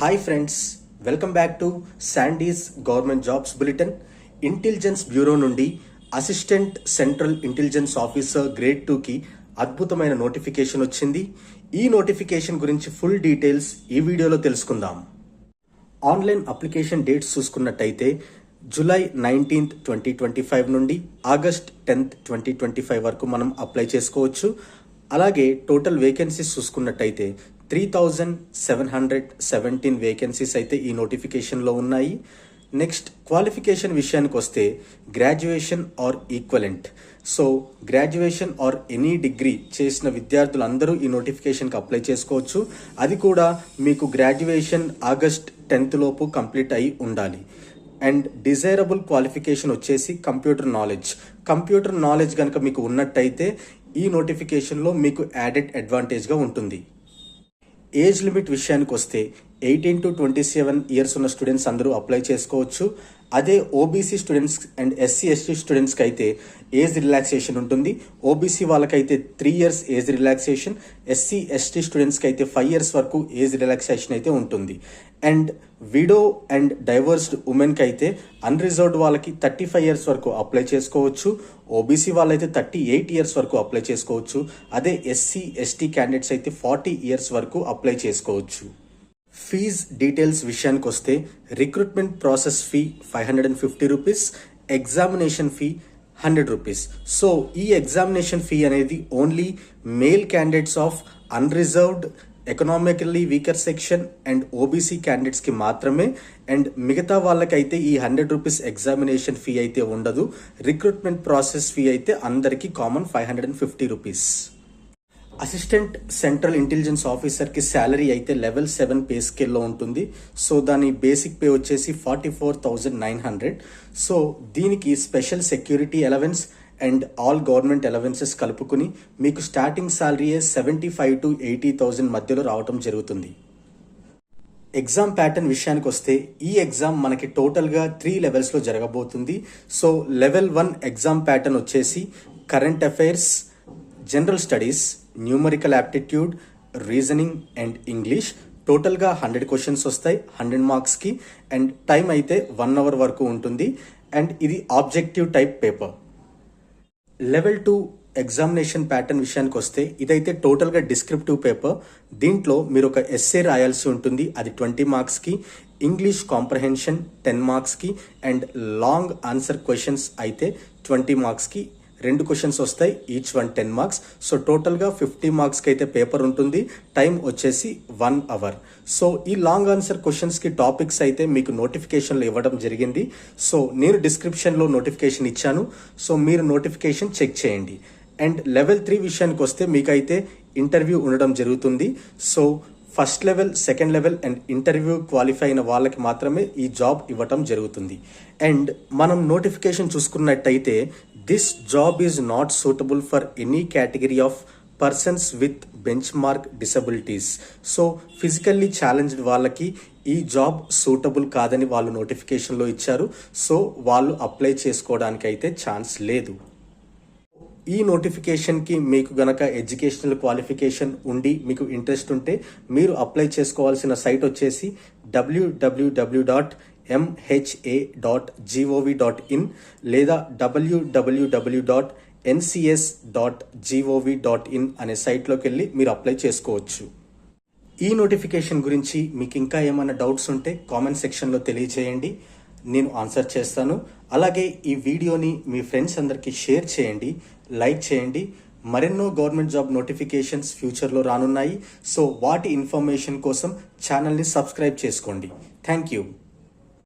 Hi friends, welcome back to Sandy's Government Jobs Bulletin. Intelligence bureau నుండి assistant central intelligence officer grade 2కి అద్భుతమైన notification వచ్చింది. ఈ notification గురించి ఫుల్ డీటెయిల్స్ ఈ వీడియోలో తెలుసుకుందాం. ఆన్లైన్ అప్లికేషన్ డేట్స్ చూసుకున్నట్టయితే జూలై 19th 2025 నుండి ఆగస్ట్ 10th 2025 వరకు మనం అప్లై చేసుకోవచ్చు. అలాగే టోటల్ వేకెన్సీస్ చూసుకున్నట్టయితే 3717 వేకెన్సీస్ అయితే ఈ నోటిఫికేషన్లో ఉన్నాయి. నెక్స్ట్ క్వాలిఫికేషన్ విషయానికి వస్తే graduation are equivalent. So graduation or any degree చేసిన విద్యార్థులందరూ ఈ నోటిఫికేషన్కి అప్లై చేసుకోవచ్చు. అది కూడా మీకు గ్రాడ్యుయేషన్ ఆగస్ట్ 10th లోపు కంప్లీట్ అయి ఉండాలి. అండ్ డిజైరబుల్ క్వాలిఫికేషన్ వచ్చేసి కంప్యూటర్ నాలెడ్జ్ కనుక మీకు ఉన్నట్టయితే ఈ నోటిఫికేషన్లో మీకు యాడెడ్ అడ్వాంటేజ్గా ఉంటుంది. ఏజ్ లిమిట్ విషయానికి వస్తే 18 to 27 ఇయర్స్ ఉన్న స్టూడెంట్స్ అందరూ అప్లై చేసుకోవచ్చు. అదే ఓబీసీ స్టూడెంట్స్ అండ్ SC/ST స్టూడెంట్స్కి అయితే ఏజ్ రిలాక్సేషన్ ఉంటుంది. ఓబీసీ వాళ్ళకైతే 3 years ఏజ్ రిలాక్సేషన్, SC/ST స్టూడెంట్స్కి అయితే 5 years వరకు ఏజ్ రిలాక్సేషన్ అయితే ఉంటుంది. అండ్ విడో అండ్ డైవర్స్డ్ ఉమెన్కి అయితే అన్రిజర్వ్డ్ వాళ్ళకి 35 years వరకు అప్లై చేసుకోవచ్చు. ఓబీసీ వాళ్ళైతే 38 years వరకు అప్లై చేసుకోవచ్చు. అదే SC/ST క్యాండిడేట్స్ అయితే 40 years వరకు అప్లై చేసుకోవచ్చు. ఫీజ్ డీటెయిల్స్ విషయానికి వస్తే recruitment process fee 550 rupees, examination fee 100 rupees. So ఈ ఎగ్జామినేషన్ ఫీ అనేది only male candidates of unreserved, economically weaker section and OBC క్యాండిడేట్స్కి మాత్రమే. అండ్ మిగతా వాళ్ళకైతే ఈ 100 రూపీస్ ఎగ్జామినేషన్ ఫీ అయితే ఉండదు. రిక్రూట్మెంట్ ప్రాసెస్ ఫీ అయితే అందరికీ common 550 rupees. Assistant central intelligence ఆఫీసర్కి శాలరీ అయితే లెవెల్ 7 పే స్కేల్లో ఉంటుంది. సో దాని బేసిక్ పే వచ్చేసి 44,900. సో దీనికి special security allowance and all government allowances కలుపుకుని మీకు స్టార్టింగ్ శాలరీయే 75,000 to 80,000 మధ్యలో రావటం జరుగుతుంది. ఎగ్జామ్ ప్యాటర్న్ విషయానికి వస్తే ఈ ఎగ్జామ్ మనకి టోటల్గా 3 లెవెల్స్లో జరగబోతుంది. సో లెవెల్ 1 ఎగ్జామ్ ప్యాటర్న్ వచ్చేసి current affairs, general studies, numerical aptitude, reasoning and English. టోటల్గా 100 క్వశ్చన్స్ వస్తాయి 100 మార్క్స్కి. అండ్ టైం అయితే 1 hour వరకు ఉంటుంది. అండ్ ఇది objective type paper. Level 2 examination pattern విషయానికి వస్తే ఇదైతే టోటల్గా డిస్క్రిప్టివ్ పేపర్. దీంట్లో మీరు ఒక ఎస్సే రాయాల్సి ఉంటుంది, అది 20 మార్క్స్కి. ఇంగ్లీష్ కాంప్రహెన్షన్ 10 మార్క్స్కి. అండ్ లాంగ్ ఆన్సర్ క్వశ్చన్స్ అయితే 20 మార్క్స్కి. 2 క్వశ్చన్స్ వస్తాయి, ఈచ్ 1 10 మార్క్స్. సో టోటల్గా 50 మార్క్స్కి అయితే పేపర్ ఉంటుంది. టైం వచ్చేసి 1 hour. సో ఈ లాంగ్ ఆన్సర్ క్వశ్చన్స్కి టాపిక్స్ అయితే మీకు నోటిఫికేషన్లో ఇవ్వడం జరిగింది. సో నేను డిస్క్రిప్షన్లో నోటిఫికేషన్ ఇచ్చాను. సో మీరు నోటిఫికేషన్ చెక్ చేయండి. అండ్ లెవెల్ 3 విషయానికి వస్తే మీకైతే ఇంటర్వ్యూ ఉండడం జరుగుతుంది. So first level, second level and interview qualify అయిన వాళ్ళకి మాత్రమే ఈ జాబ్ ఇవ్వటం జరుగుతుంది. అండ్ మనం నోటిఫికేషన్ చూసుకున్నట్టయితే this job is not suitable for any category of persons with bench mark disabilities. So physically challenged వాళ్ళకి ఈ జాబ్ సూటబుల్ కాదని వాళ్ళు నోటిఫికేషన్లో ఇచ్చారు. సో వాళ్ళు అప్లై చేసుకోవడానికి అయితే ఛాన్స్ లేదు. ఈ నోటిఫికేషన్కి మీకు గనక ఎడ్యుకేషనల్ క్వాలిఫికేషన్ ఉండి మీకు ఇంట్రెస్ట్ ఉంటే మీరు అప్లై చేసుకోవాల్సిన సైట్ వచ్చేసి www.mha.gov.in లేదా www.ncs.gov.in అనే సైట్లోకి వెళ్ళి మీరు అప్లై చేసుకోవచ్చు. ఈ నోటిఫికేషన్ గురించి మీకు ఇంకా ఏమైనా డౌట్స్ ఉంటే కామెంట్ సెక్షన్లో తెలియజేయండి, నేను ఆన్సర్ చేస్తాను. అలాగే ఈ వీడియోని మీ ఫ్రెండ్స్ అందరికీ షేర్ చేయండి, లైక్ చేయండి. మరెన్నో గవర్నమెంట్ జాబ్ నోటిఫికేషన్స్ ఫ్యూచర్లో రానున్నాయి. సో వాటి ఇన్ఫర్మేషన్ కోసం ఛానల్ని సబ్స్క్రైబ్ చేసుకోండి. Thank you.